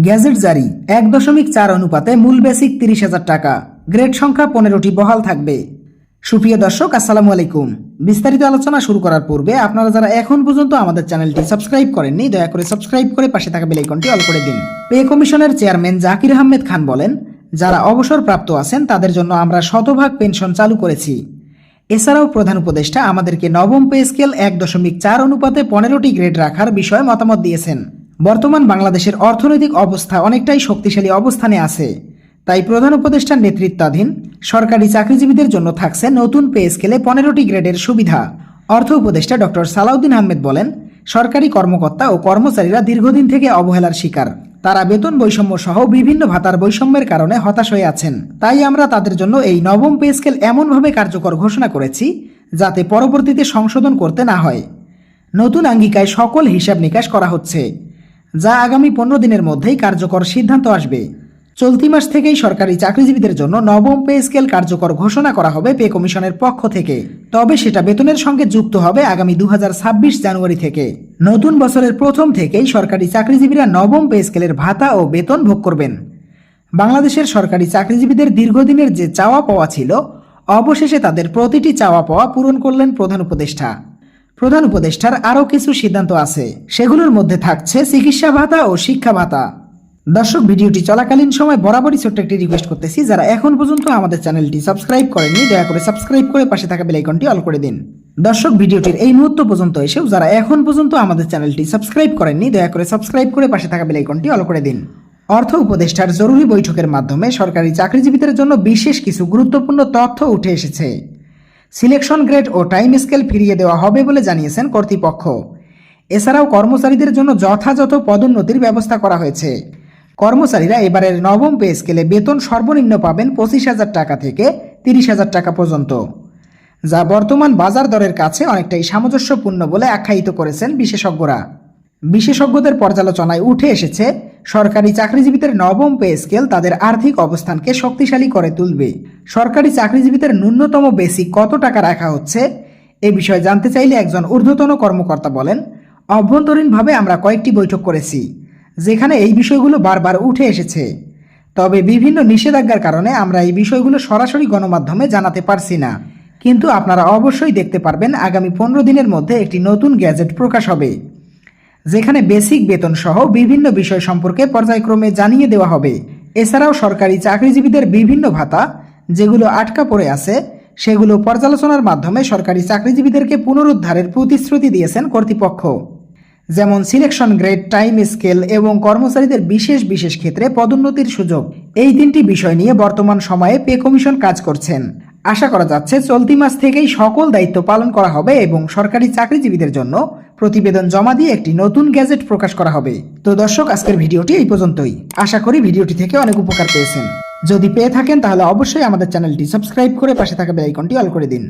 Gadget জারি ১.৪ অনুপাতে মূল বেসিক ৩০,০০০ টাকা, গ্রেড সংখ্যা ১৫টি বহাল থাকবে। সুপ্রিয় দর্শক, আসসালামু আলাইকুম। বিস্তারিত আলোচনা শুরু করার পূর্বে আপনারা যারা এখন পর্যন্ত আমাদের চ্যানেলটি সাবস্ক্রাইব করেননি, দয়া করে সাবস্ক্রাইব করে পাশে থাকা বেল আইকনটি অল করে দিন। পে কমিশনের চেয়ারম্যান জাকির আহমেদ খান বলেন, যারা অবসরপ্রাপ্ত আছেন তাদের জন্য আমরা শতভাগ পেনশন চালু করেছি। এছাড়াও প্রধান উপদেষ্টা আমাদেরকে নবম পে স্কেল ১.৪ অনুপাতে ১৫টি গ্রেড রাখার বিষয়ে মতামত দিয়েছেন। বর্তমান বাংলাদেশের অর্থনৈতিক অবস্থা অনেকটাই শক্তিশালী অবস্থানে আছে, তাই প্রধান উপদেষ্টার নেতৃত্বাধীন সরকারি চাকরিজীবীদের জন্য থাকছে নতুন পে স্কেলে ১৫টি গ্রেডের সুবিধা। অর্থ উপদেষ্টা ডক্টর সালাউদ্দিন আহমেদ বলেন, সরকারি কর্মকর্তা ও কর্মচারীরা দীর্ঘদিন থেকে অবহেলার শিকার। তারা বেতন বৈষম্য সহ বিভিন্ন ভাতার বৈষম্যের কারণে হতাশ হয়ে আছেন। তাই আমরা তাদের জন্য এই নবম পে স্কেল এমনভাবে কার্যকর ঘোষণা করেছি যাতে পরবর্তীতে সংশোধন করতে না হয়। নতুন আঙ্গিকায় সকল হিসাব নিকাশ করা হচ্ছে, যা আগামী ১৫ দিনের মধ্যেই কার্যকর সিদ্ধান্ত আসবে। চলতি মাস থেকেই সরকারি চাকরিজীবীদের জন্য নবম পে স্কেল কার্যকর ঘোষণা করা হবে পে কমিশনের পক্ষ থেকে, তবে সেটা বেতনের সঙ্গে যুক্ত হবে আগামী ২০২৬ জানুয়ারি থেকে। নতুন বছরের প্রথম থেকেই সরকারি চাকরিজীবীরা নবম পে স্কেলের ভাতা ও বেতন ভোগ করবেন। বাংলাদেশের সরকারি চাকরিজীবীদের দীর্ঘদিনের যে চাওয়া পাওয়া ছিল, অবশেষে তাদের প্রতিটি চাওয়া পাওয়া পূরণ করলেন প্রধান উপদেষ্টা। প্রধান উপদেষ্টার আরও কিছু সিদ্ধান্ত আছে, সেগুলোর মধ্যে থাকছে চিকিৎসা ভাতা ও শিক্ষা ভাতা। দর্শক, ভিডিওটি চলাকালীন সময় বরাবরই ছোট্ট একটি রিকোয়েস্ট করতেছি, যারা এখন পর্যন্ত আমাদের চ্যানেলটি সাবস্ক্রাইব করেননি, দয়া করে সাবস্ক্রাইব করে পাশে থাকা বেল আইকনটি অল করে দিন। দর্শক, ভিডিওটির এই মুহূর্ত পর্যন্ত এসেও যারা এখন পর্যন্ত আমাদের চ্যানেলটি সাবস্ক্রাইব করেননি, দয়া করে সাবস্ক্রাইব করে পাশে থাকা বেল আইকনটি অল করে দিন। অর্থ উপদেষ্টার জরুরি বৈঠকের মাধ্যমে সরকারি চাকরিজীবীদের জন্য বিশেষ কিছু গুরুত্বপূর্ণ তথ্য উঠে এসেছে। সিলেকশন গ্রেড ও টাইম স্কেল ফিরিয়ে দেওয়া হবে বলে জানিয়েছেন কর্তৃপক্ষ। এছাড়াও কর্মচারীদের জন্য যথাযথ পদোন্নতির ব্যবস্থা করা হয়েছে। কর্মচারীরা এবারের নবম পে স্কেলে বেতন সর্বনিম্ন পাবেন ২৫,০০০ টাকা থেকে ৩০,০০০ টাকা পর্যন্ত, যা বর্তমান বাজার দরের কাছে অনেকটাই সামঞ্জস্যপূর্ণ বলে আখ্যায়িত করেছেন বিশেষজ্ঞরা। বিশেষজ্ঞদের পর্যালোচনায় উঠে এসেছে, সরকারি চাকরিজীবীদের নবম পে স্কেল তাদের আর্থিক অবস্থানকে শক্তিশালী করে তুলবে। সরকারি চাকরিজীবীদের ন্যূনতম বেসিক কত টাকা রাখা হচ্ছে এ বিষয়ে জানতে চাইলে একজন ঊর্ধ্বতন কর্মকর্তা বলেন, অভ্যন্তরীণভাবে আমরা কয়েকটি বৈঠক করেছি যেখানে এই বিষয়গুলো বারবার উঠে এসেছে, তবে বিভিন্ন নিষেধাজ্ঞার কারণে আমরা এই বিষয়গুলো সরাসরি গণমাধ্যমে জানাতে পারছি না। কিন্তু আপনারা অবশ্যই দেখতে পারবেন আগামী ১৫ দিনের মধ্যে একটি নতুন গ্যাজেট প্রকাশ হবে, যেখানে বেসিক বেতন সহ বিভিন্ন বিষয় সম্পর্কে পর্যায়ক্রমে জানিয়ে দেওয়া হবে। এছাড়াও সরকারি চাকরিজীবীদের বিভিন্ন ভাতা যেগুলো আটকা পড়ে আছে, সেগুলো পর্যালোচনার মাধ্যমে সরকারি চাকরিজীবীদেরকে পুনরুদ্ধারের প্রতিশ্রুতি দিয়েছেন কর্তৃপক্ষ, যেমন সিলেকশন গ্রেড, টাইম স্কেল এবং কর্মচারীদের বিশেষ বিশেষ ক্ষেত্রে পদোন্নতির সুযোগ। এই ৩টি বিষয় নিয়ে বর্তমান সময়ে পে কমিশন কাজ করছেন। আশা করা যাচ্ছে চলতি মাস থেকেই সকল দায়িত্ব পালন করা হবে এবং সরকারি চাকরিজীবীদের জন্য প্রতিবেদন জমা দিয়ে একটি নতুন গ্যাজেট প্রকাশ করা হবে। তো দর্শক, আজকের ভিডিওটি এই পর্যন্তই। আশা করি ভিডিওটি থেকে অনেক উপকার পেয়েছেন। যদি পেয়ে থাকেন তাহলে অবশ্যই আমাদের চ্যানেলটি সাবস্ক্রাইব করে পাশে থাকা বেল আইকনটি অল করে দিন।